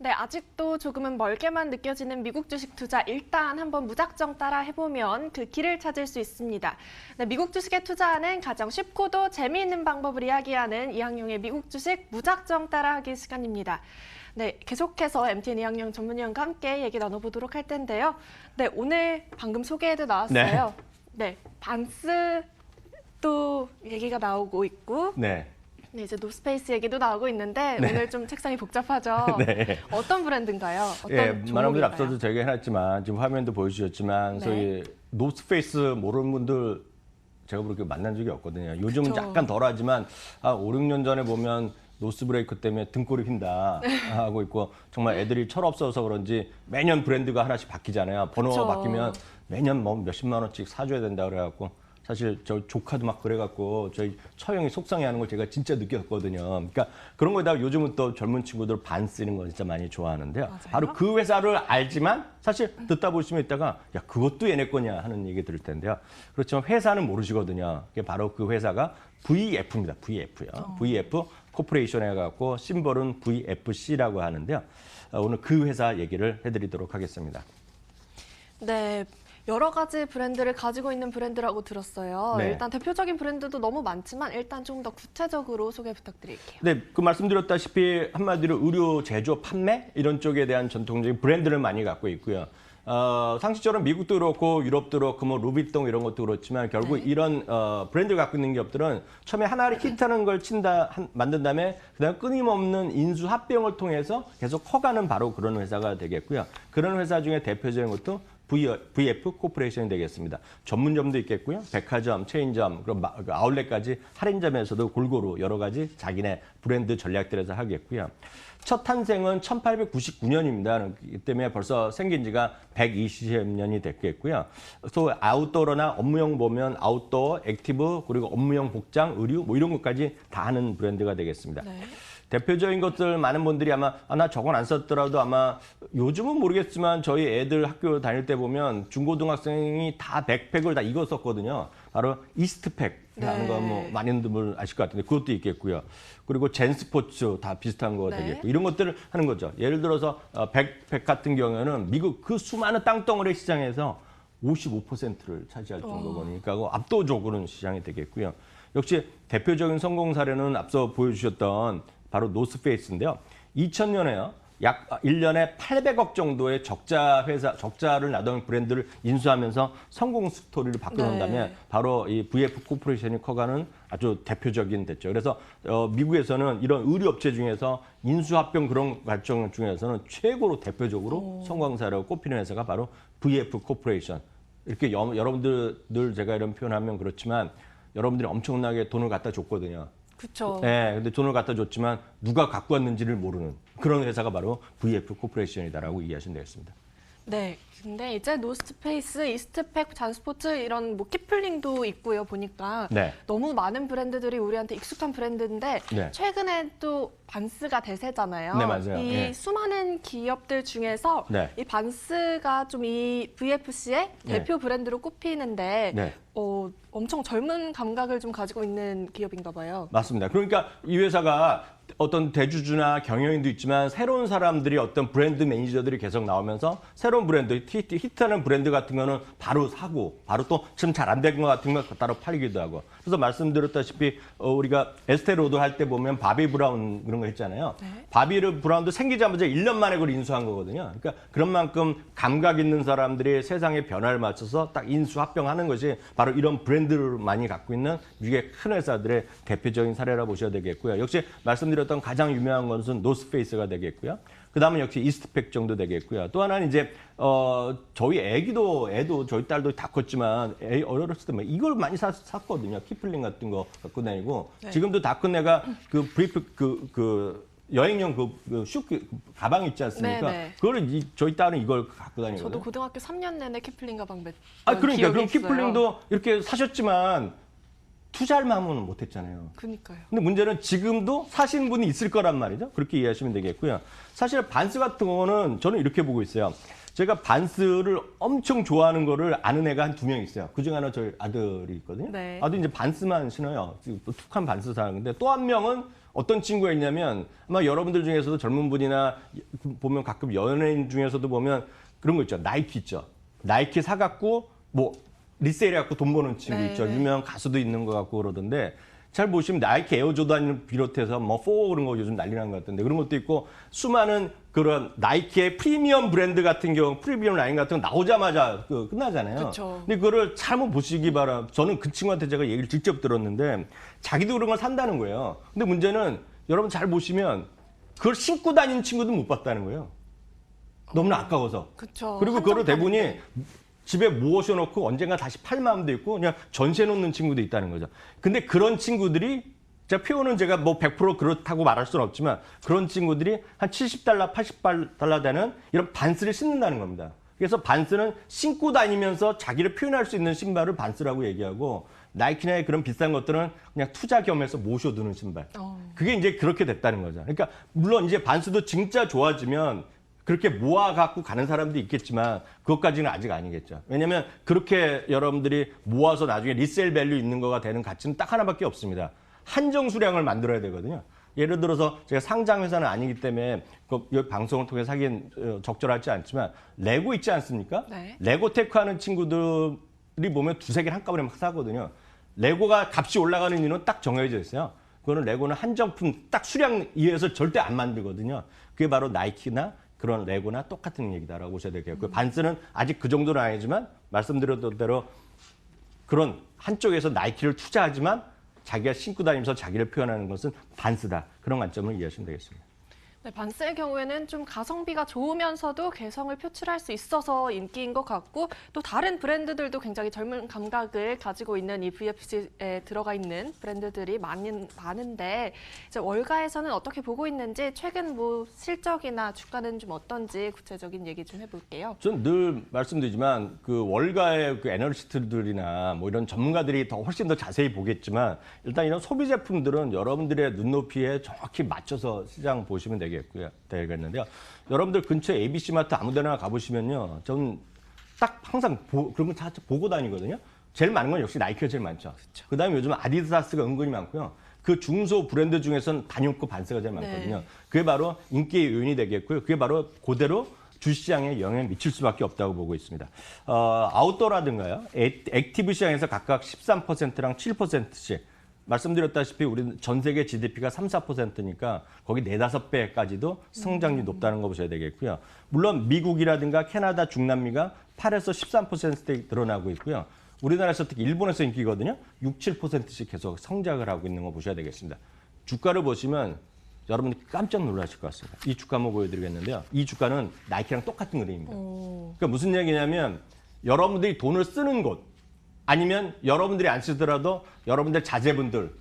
네, 아직도 조금은 멀게만 느껴지는 미국 주식 투자 일단 한번 무작정 따라 해보면 그 길을 찾을 수 있습니다. 네, 미국 주식에 투자하는 가장 쉽고도 재미있는 방법을 이야기하는 이항용의 미국 주식 무작정 따라하기 시간입니다. 네, 계속해서 MTN 이항용 전문위원과 함께 얘기 나눠보도록 할 텐데요. 네, 오늘 방금 소개에도 나왔어요. 네, 반스도 얘기가 나오고 있고 네, 이제 노스페이스 얘기도 나오고 있는데 오늘 좀 책상이 복잡하죠. 네. 어떤 브랜드인가요? 어떤 많은 분들 종목인가요? 앞서도 저희가 해놨지만 지금 화면도 보여주셨지만 저희 노스페이스 모르는 분들 제가 그렇게 만난 적이 없거든요. 요즘은 그쵸. 약간 덜하지만 5, 6년 전에 보면 노스브레이크 때문에 등골이 휜다 하고 있고 정말 애들이 철없어서 그런지 매년 브랜드가 하나씩 바뀌잖아요. 번호가 그쵸. 바뀌면 매년 뭐 몇십만 원씩 사줘야 된다 그래갖고 사실 저 조카도 막 그래갖고 저희 처형이 속상해하는 걸 제가 진짜 느꼈거든요. 그러니까 그런 거에다가 요즘은 또 젊은 친구들 반 쓰는 거 진짜 많이 좋아하는데요. 맞아요. 바로 그 회사를 알지만 사실 듣다 보시면 있다가 야 그것도 얘네 거냐 하는 얘기 들을 텐데요. 그렇지만 회사는 모르시거든요. 그게 바로 그 회사가 VF입니다. VF요. VF 코퍼레이션 해갖고 심벌은 VFC라고 하는데요. 오늘 그 회사 얘기를 해드리도록 하겠습니다. 네, 여러 가지 브랜드를 가지고 있는 브랜드라고 들었어요. 네. 일단 대표적인 브랜드도 너무 많지만 일단 좀 더 구체적으로 소개 부탁드릴게요. 네, 그 말씀드렸다시피 한마디로 의류 제조, 판매 이런 쪽에 대한 전통적인 브랜드를 많이 갖고 있고요. 상식적으로 미국도 그렇고 유럽도 그렇고 뭐 루비통 이런 것도 그렇지만 결국 이런 브랜드를 갖고 있는 기업들은 처음에 하나를 히트하는 걸 만든 다음에 그다음 끊임없는 인수 합병을 통해서 계속 커가는 바로 그런 회사가 되겠고요. 그런 회사 중에 대표적인 것도 VF 코퍼레이션이 되겠습니다. 전문점도 있겠고요. 백화점, 체인점, 그리고 아울렛까지 할인점에서도 골고루 여러 가지 자기네 브랜드 전략들에서 하겠고요. 첫 탄생은 1899년입니다. 그 때문에 벌써 생긴 지가 120년이 됐겠고요. 또 아웃도어나 업무용 보면 아웃도어, 액티브, 그리고 업무용 복장, 의류 뭐 이런 것까지 다 하는 브랜드가 되겠습니다. 네. 대표적인 것들 많은 분들이 아마 나 저건 안 썼더라도 아마 요즘은 모르겠지만 저희 애들 학교 다닐 때 보면 중고등학생이 다 백팩을 다 이거 썼거든요. 바로 이스트팩이라는 거 뭐 많은 분들 아실 것 같은데 그것도 있겠고요. 그리고 젠스포츠 다 비슷한 거 되겠고 이런 것들을 하는 거죠. 예를 들어서 백팩 같은 경우에는 미국 그 수많은 땅덩어리 시장에서 55%를 차지할 정도거니까 압도적으로는 시장이 되겠고요. 역시 대표적인 성공 사례는 앞서 보여주셨던 바로 노스페이스인데요. 2000년에요. 약 1년에 800억 정도의 적자를 나던 브랜드를 인수하면서 성공 스토리를 바꿔놓는다면 바로 이 VF 코퍼레이션이 커가는 아주 대표적인 됐죠. 그래서 미국에서는 이런 의류업체 중에서 인수합병 그런 과정 중에서는 최고로 대표적으로 성공 사례로 꼽히는 회사가 바로 VF 코퍼레이션. 이렇게 여러분들 늘 제가 이런 표현하면 그렇지만 여러분들이 엄청나게 돈을 갖다 줬거든요. 그렇죠. 네, 근데 돈을 갖다 줬지만 누가 갖고 왔는지를 모르는 그런 회사가 바로 VF 코퍼레이션이다라고 이해하시면 되겠습니다. 네, 근데 이제 노스페이스, 이스트팩, 잔스포츠 이런 뭐 키플링도 있고요. 보니까 너무 많은 브랜드들이 우리한테 익숙한 브랜드인데 최근에 또 반스가 대세잖아요. 네, 맞아요. 이 수많은 기업들 중에서 이 반스가 좀 이 VFC의 대표 브랜드로 꼽히는데 엄청 젊은 감각을 좀 가지고 있는 기업인가 봐요. 맞습니다. 그러니까 이 회사가 어떤 대주주나 경영인도 있지만 새로운 사람들이 어떤 브랜드 매니저들이 계속 나오면서 새로운 브랜드, 히트하는 브랜드 같은 거는 바로 사고 바로 또 지금 잘 안 된 것 같은 거 따로 팔기도 하고 그래서 말씀드렸다시피 우리가 에스테로드 할 때 보면 바비 브라운 그런 거 했잖아요. 바비 브라운도 생기자마자 1년 만에 그걸 인수한 거거든요. 그러니까 그런 만큼 감각 있는 사람들이 세상의 변화를 맞춰서 딱 인수 합병하는 것이 바로 이런 브랜드를 많이 갖고 있는 미국의 큰 회사들의 대표적인 사례라 보셔야 되겠고요. 역시 말씀드렸던 가장 유명한 것은 노스페이스가 되겠고요. 그 다음은 역시 이스트팩 정도 되겠고요. 또 하나는 이제 저희 애도 저희 딸도 다 컸지만 어렸을 때 이걸 많이 샀거든요. 키플링 같은 거 갖고 다니고 지금도 다 큰 애가 그 브리프 여행용 슈 가방 있지 않습니까? 그거를 저희 딸은 이걸 갖고 다니거든요. 저도 고등학교 3년 내내 키플링 가방 그러니까 그럼 키플링도 이렇게 사셨지만 투자를 하면 못했잖아요. 그러니까요. 근데 문제는 지금도 사신 분이 있을 거란 말이죠. 그렇게 이해하시면 되겠고요. 사실 반스 같은 거는 저는 이렇게 보고 있어요. 제가 반스를 엄청 좋아하는 거를 아는 애가 한 2명 있어요. 그중 하나 저희 아들이 있거든요. 아들이 이제 반스만 신어요. 또 툭한 반스 사는데 또 한 명은 어떤 친구가 있냐면 아마 여러분들 중에서도 젊은 분이나 보면 가끔 연예인 중에서도 보면 그런 거 있죠. 나이키 있죠. 나이키 사갖고 뭐 리세일해갖고 돈 버는 친구 네, 있죠. 네. 유명한 가수도 있는 것 같고 그러던데 잘 보시면 나이키 에어조단을 비롯해서 뭐 4 그런 거 요즘 난리 난 것 같은데 그런 것도 있고 수많은 그런 나이키의 프리미엄 브랜드 같은 경우 프리미엄 라인 같은 거 나오자마자 끝나잖아요. 그쵸. 근데 그거를 잘 보시기 바라. 저는 그 친구한테 제가 얘기를 직접 들었는데 자기도 그런 걸 산다는 거예요. 근데 문제는 여러분 잘 보시면 그걸 신고 다니는 친구도 못 봤다는 거예요. 너무나 아까워서. 그쵸. 그리고 그거를 한정 대부분이 파는데. 집에 모셔놓고 언젠가 다시 팔 마음도 있고 그냥 전시해 놓는 친구도 있다는 거죠. 근데 그런 친구들이 제가 표현은 제가 뭐 100% 그렇다고 말할 수는 없지만 그런 친구들이 한 $70, $80 되는 이런 반스를 신는다는 겁니다. 그래서 반스는 신고 다니면서 자기를 표현할 수 있는 신발을 반스라고 얘기하고 나이키나 그런 비싼 것들은 그냥 투자 겸해서 모셔두는 신발. 그게 이제 그렇게 됐다는 거죠. 그러니까 물론 이제 반스도 진짜 좋아지면 그렇게 모아 갖고 가는 사람도 있겠지만 그것까지는 아직 아니겠죠. 왜냐하면 그렇게 여러분들이 모아서 나중에 리셀 밸류 있는 거가 되는 가치는 딱 하나밖에 없습니다. 한정 수량을 만들어야 되거든요. 예를 들어서 제가 상장 회사는 아니기 때문에 이 방송을 통해서 하긴 적절하지 않지만 레고 있지 않습니까? 네. 레고 테크 하는 친구들이 보면 두세 개를 한꺼번에 막 사거든요. 레고가 값이 올라가는 이유는 딱 정해져 있어요. 그거는 레고는 한정품 딱 수량 이해해서 절대 안 만들거든요. 그게 바로 나이키나 그런 레고나 똑같은 얘기다라고 보셔야 되겠고요. 반스는 아직 그 정도는 아니지만 말씀드렸던 대로 그런 한쪽에서 나이키를 투자하지만 자기가 신고 다니면서 자기를 표현하는 것은 반스다. 그런 관점을 이해하시면 되겠습니다. 네, 반스의 경우에는 좀 가성비가 좋으면서도 개성을 표출할 수 있어서 인기인 것 같고 또 다른 브랜드들도 굉장히 젊은 감각을 가지고 있는 이 VFC에 들어가 있는 브랜드들이 많은데 이제 월가에서는 어떻게 보고 있는지 최근 뭐 실적이나 주가는 좀 어떤지 구체적인 얘기 좀 해볼게요. 전 늘 말씀드리지만 그 월가의 그 애널리스트들이나 뭐 이런 전문가들이 훨씬 더 자세히 보겠지만 일단 이런 소비 제품들은 여러분들의 눈높이에 정확히 맞춰서 시장 보시면 되겠는데요. 여러분들 근처 ABC마트 아무데나 가보시면요. 저는 딱 항상 그런 거 다 보고 다니거든요. 제일 많은 건 역시 나이키가 제일 많죠. 그다음에 요즘 아디다스가 은근히 많고요. 그 중소 브랜드 중에서는 단용코 반스가 제일 많거든요. 네. 그게 바로 인기의 요인이 되겠고요. 그게 바로 그대로 주시장에 영향을 미칠 수밖에 없다고 보고 있습니다. 아웃도어라든가요. 액티브 시장에서 각각 13%랑 7%씩 말씀드렸다시피 우리 전 세계 GDP가 3, 4%니까 거기 4, 5배까지도 성장률이 높다는 거 보셔야 되겠고요. 물론 미국이라든가 캐나다, 중남미가 8에서 13%대 늘어나고 있고요. 우리나라에서 특히 일본에서 인기거든요. 6, 7%씩 계속 성장을 하고 있는 거 보셔야 되겠습니다. 주가를 보시면 여러분 깜짝 놀라실 것 같습니다. 이 주가 한번 보여드리겠는데요. 이 주가는 나이키랑 똑같은 그림입니다. 그러니까 무슨 얘기냐면 여러분들이 돈을 쓰는 곳 아니면 여러분들이 안 쓰더라도 여러분들 자제분들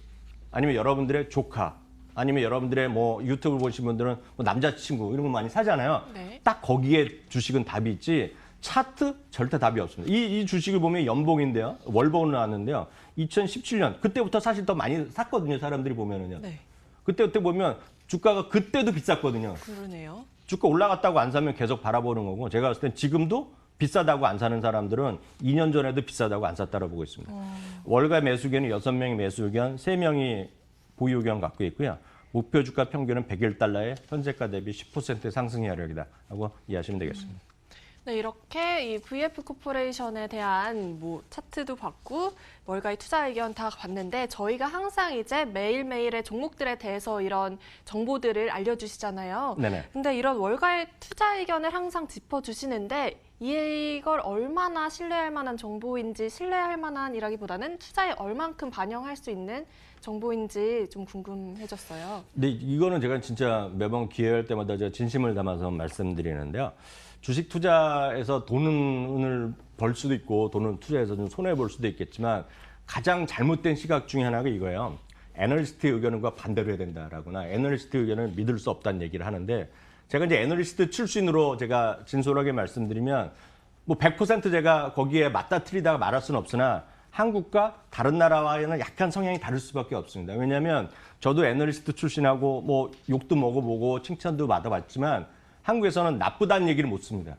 아니면 여러분들의 조카 아니면 여러분들의 뭐 유튜브 보신 분들은 뭐 남자친구 이런 거 많이 사잖아요. 네. 딱 거기에 주식은 답이 있지 차트 절대 답이 없습니다. 이 주식을 보면 연봉인데요. 월봉으로 나왔는데요. 2017년 그때부터 사실 더 많이 샀거든요. 사람들이 보면은요. 네, 그때 보면 주가가 그때도 비쌌거든요. 그러네요. 주가 올라갔다고 안 사면 계속 바라보는 거고 제가 봤을 땐 지금도 비싸다고 안 사는 사람들은 2년 전에도 비싸다고 안 샀다고 보고 있습니다. 월가 매수 의견은 6명이 매수 의견, 3명이 보유 의견 갖고 있고요. 목표 주가 평균은 $101에 현재가 대비 10% 상승 여력이다 하고 이해하시면 되겠습니다. 네, 이렇게 이 VF 코퍼레이션에 대한 뭐 차트도 봤고 월가의 투자 의견 다 봤는데 저희가 항상 이제 매일매일의 종목들에 대해서 이런 정보들을 알려주시잖아요. 네네. 근데 이런 월가의 투자 의견을 항상 짚어주시는데 이걸 얼마나 신뢰할 만한 정보인지 신뢰할 만한이라기보다는 투자에 얼만큼 반영할 수 있는 정보인지 좀 궁금해졌어요. 근데 이거는 제가 진짜 매번 기회할 때마다 제가 진심을 담아서 말씀드리는데요. 주식 투자에서 돈을 벌 수도 있고 돈을 투자해서 좀 손해 볼 수도 있겠지만 가장 잘못된 시각 중에 하나가 이거예요. 애널리스트 의견과 반대로 해야 된다라거나 애널리스트 의견을 믿을 수 없다는 얘기를 하는데 제가 이제 애널리스트 출신으로 제가 진솔하게 말씀드리면 뭐 100% 제가 거기에 맞다트리다가 말할 수는 없으나 한국과 다른 나라와는 약간 성향이 다를 수밖에 없습니다. 왜냐하면 저도 애널리스트 출신하고 뭐 욕도 먹어보고 칭찬도 받아봤지만 한국에서는 나쁘다는 얘기를 못 씁니다.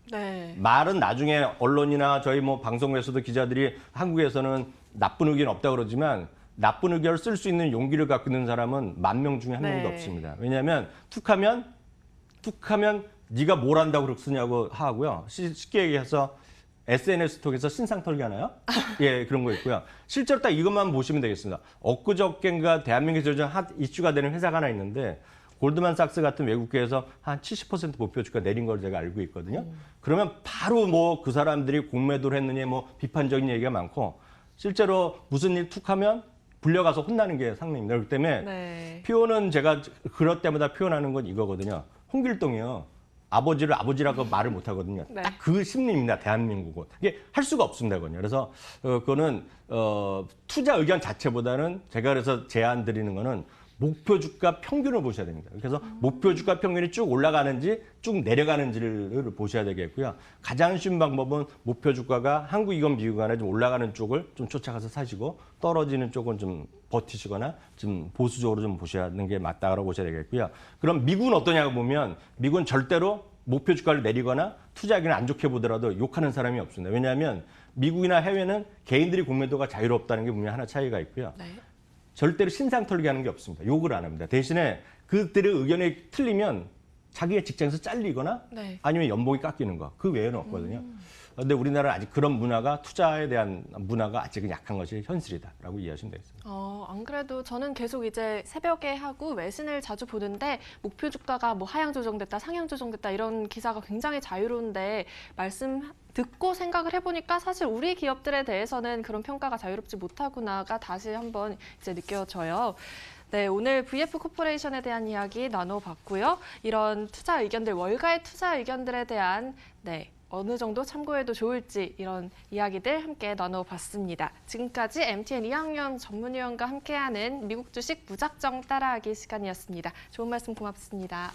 네. 말은 나중에 언론이나 저희 뭐 방송에서도 기자들이 한국에서는 나쁜 의견 없다고 그러지만 나쁜 의견을 쓸 수 있는 용기를 갖고 있는 사람은 10,000명 중에 한 명도 네. 없습니다. 왜냐하면 툭하면 네가 뭘 한다고 그렇게 쓰냐고 하고요. 쉽게 얘기해서 SNS 통해서 신상 털기 하나요? 예, 그런 거 있고요. 실제로 딱 이것만 보시면 되겠습니다. 엊그저께인가 대한민국에서 요즘 핫 이슈가 되는 회사가 하나 있는데 골드만삭스 같은 외국계에서 한 70% 목표 주가 내린 걸 제가 알고 있거든요. 그러면 바로 뭐 그 사람들이 공매도를 했느니 뭐 비판적인 얘기가 많고 실제로 무슨 일 툭하면 불려가서 혼나는 게 상례입니다. 그렇기 때문에 네. 표현은 제가 그럴 때마다 표현하는 건 이거거든요. 홍길동이요. 아버지를 아버지라고 말을 못 하거든요. 네. 딱 그 심리입니다. 대한민국은. 이게 할 수가 없습니다. 그거는. 그래서 그거는 투자 의견 자체보다는 제가 그래서 제안 드리는 거는 목표 주가 평균을 보셔야 됩니다. 그래서 목표 주가 평균이 쭉 올라가는지 쭉 내려가는지를 보셔야 되겠고요. 가장 쉬운 방법은 목표 주가가 한국이건 미국이건 좀 올라가는 쪽을 좀 쫓아가서 사시고 떨어지는 쪽은 좀 버티시거나 좀 보수적으로 좀 보셔야 하는 게 맞다고 보셔야 되겠고요. 그럼 미국은 어떠냐고 보면 미국은 절대로 목표 주가를 내리거나 투자하기는 안 좋게 보더라도 욕하는 사람이 없습니다. 왜냐하면 미국이나 해외는 개인들이 공매도가 자유롭다는 게 분명히 하나 차이가 있고요. 네. 절대로 신상 털기 하는 게 없습니다. 욕을 안 합니다. 대신에 그들의 의견이 틀리면 자기의 직장에서 잘리거나 네. 아니면 연봉이 깎이는 거. 그 외에는 없거든요. 그런데 우리나라는 아직 그런 문화가 투자에 대한 문화가 아직은 약한 것이 현실이다라고 이해하시면 되겠습니다. 안 그래도 저는 계속 이제 새벽에 하고 외신을 자주 보는데 목표 주가가 뭐 하향 조정됐다, 상향 조정됐다 이런 기사가 굉장히 자유로운데 말씀 듣고 생각을 해보니까 사실 우리 기업들에 대해서는 그런 평가가 자유롭지 못하구나가 다시 한번 이제 느껴져요. 네, 오늘 VF 코퍼레이션에 대한 이야기 나눠봤고요. 이런 투자 의견들, 월가의 투자 의견들에 대한 어느 정도 참고해도 좋을지 이런 이야기들 함께 나눠봤습니다. 지금까지 MTN 이학년 전문위원과 함께하는 미국 주식 무작정 따라하기 시간이었습니다. 좋은 말씀 고맙습니다.